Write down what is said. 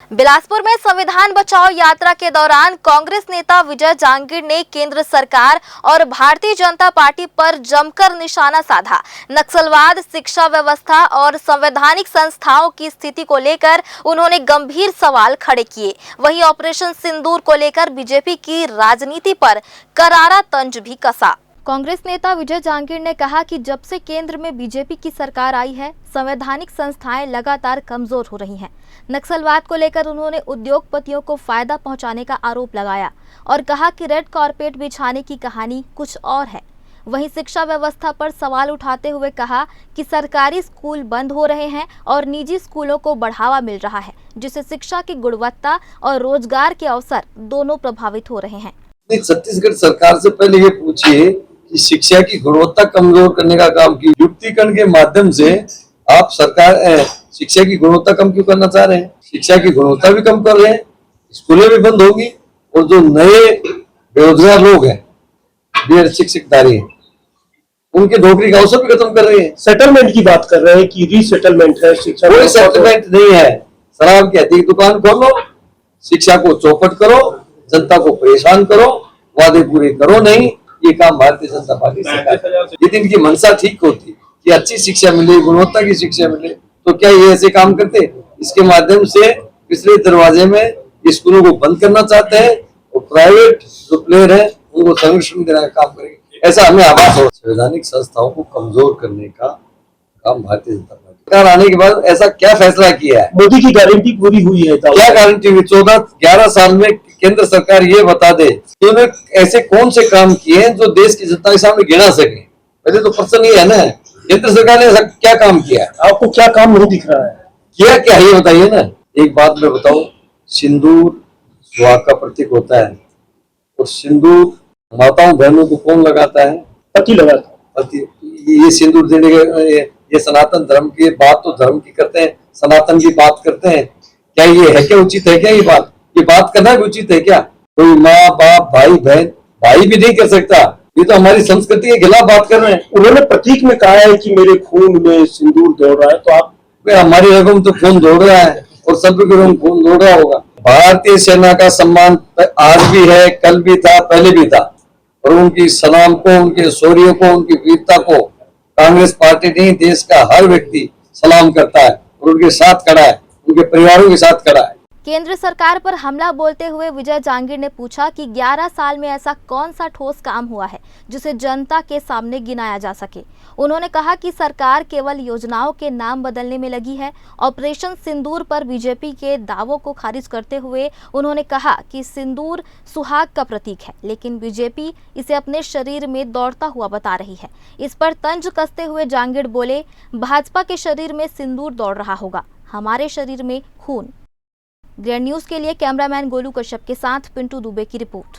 बिलासपुर में संविधान बचाओ यात्रा के दौरान कांग्रेस नेता विजय जांगीड़ ने केंद्र सरकार और भारतीय जनता पार्टी पर जमकर निशाना साधा। नक्सलवाद, शिक्षा व्यवस्था और संवैधानिक संस्थाओं की स्थिति को लेकर उन्होंने गंभीर सवाल खड़े किए। वहीं ऑपरेशन सिंदूर को लेकर बीजेपी की राजनीति पर करारा तंज भी कसा। कांग्रेस नेता विजय जांगीड़ ने कहा कि जब से केंद्र में बीजेपी की सरकार आई है, संवैधानिक संस्थाएं लगातार कमजोर हो रही हैं। नक्सलवाद को लेकर उन्होंने उद्योगपतियों को फायदा पहुंचाने का आरोप लगाया और कहा कि रेड कारपेट बिछाने की कहानी कुछ और है। वहीं शिक्षा व्यवस्था पर सवाल उठाते हुए कहा कि सरकारी स्कूल बंद हो रहे हैं और निजी स्कूलों को बढ़ावा मिल रहा है, जिससे शिक्षा की गुणवत्ता और रोजगार के अवसर दोनों प्रभावित हो रहे हैं। छत्तीसगढ़ सरकार से पहले ये पूछिए कि शिक्षा की गुणवत्ता कमजोर करने का काम की युक्तिकरण के माध्यम से आप सरकार शिक्षा की गुणवत्ता कम क्यों करना चाह रहे हैं? शिक्षा की गुणवत्ता भी कम कर रहे हैं, स्कूलें भी बंद होगी और जो नए बेरोजगार लोग हैं, बेर शिक्षकधारी हैं, उनके नौकरी का अवसर भी खत्म कर रहे हैं। सेटलमेंट की बात कर रहे हैं कि रीसेटलमेंट है शिक्षा, कोई सेटलमेंट नहीं है। शराब की अधिक दुकान खोलो, शिक्षा को चौपट करो, जनता को परेशान करो, वादे पूरे करो नहीं। ये काम भारतीय जनता पार्टी सरकार। यदि इनकी मंशा ठीक होती कि अच्छी शिक्षा मिले, गुणवत्ता की शिक्षा मिले, तो क्या ये ऐसे काम करते? इसके माध्यम से पिछले दरवाजे में स्कूलों को बंद करना चाहते हैं और प्राइवेट जो प्लेयर है उनको संरक्षण देने का काम करेंगे, ऐसा हमें आभास हो। संवैधानिक संस्थाओं को कमजोर करने का काम भारतीय जनता पार्टी सरकार आने के बाद ऐसा क्या फैसला किया है? मोदी की गारंटी पूरी हुई है? क्या गारंटी हुई? 14-11 साल में केंद्र सरकार ये बता दे कि उन्होंने ऐसे कौन से काम किए हैं जो देश की जनता के सामने गिना सके। पहले तो प्रश्न ये है ना, केंद्र सरकार ने ऐसा क्या काम किया? आपको क्या काम नहीं दिख रहा है? किया क्या है ये बताइए ना। एक बात मैं बताऊं, सिंदूर सुहाग का प्रतीक होता है और सिंदूर माताओं बहनों को कौन लगाता है? पति लगाता है। पति। ये सिंदूर देने के ये सनातन धर्म की बात तो धर्म की करते हैं, सनातन की बात करते हैं। क्या ये है क्या उचित है क्या ये बात करना भी उचित है क्या? कोई माँ बाप भाई बहन, भाई भी नहीं कर सकता। ये तो हमारी संस्कृति के खिलाफ बात कर रहे हैं। उन्होंने प्रतीक में कहा है कि मेरे खून में सिंदूर दौड़ रहा है, तो आप हमारी रगों में तो खून दौड़ रहा है और सभी के रगों में खून दौड़ रहा होगा। भारतीय सेना का सम्मान आज भी है, कल भी था, पहले भी था और उनकी सलाम को, उनके शौर्य को, उनकी वीरता को कांग्रेस पार्टी नहीं, देश का हर व्यक्ति सलाम करता है और उनके साथ खड़ा है, उनके परिवारों के साथ खड़ा है। केंद्र सरकार पर हमला बोलते हुए विजय जांगीड़ ने पूछा कि 11 साल में ऐसा कौन सा ठोस काम हुआ है जिसे जनता के सामने गिनाया जा सके। उन्होंने कहा कि सरकार केवल योजनाओं के नाम बदलने में लगी है। ऑपरेशन सिंदूर पर बीजेपी के दावों को खारिज करते हुए उन्होंने कहा कि सिंदूर सुहाग का प्रतीक है, लेकिन बीजेपी इसे अपने शरीर में दौड़ता हुआ बता रही है। इस पर तंज कसते हुए जांगीड़ बोले, भाजपा के शरीर में सिंदूर दौड़ रहा होगा, हमारे शरीर में खून। ग्रैंड न्यूज के लिए कैमरामैन गोलू कश्यप के साथ पिंटू दुबे की रिपोर्ट।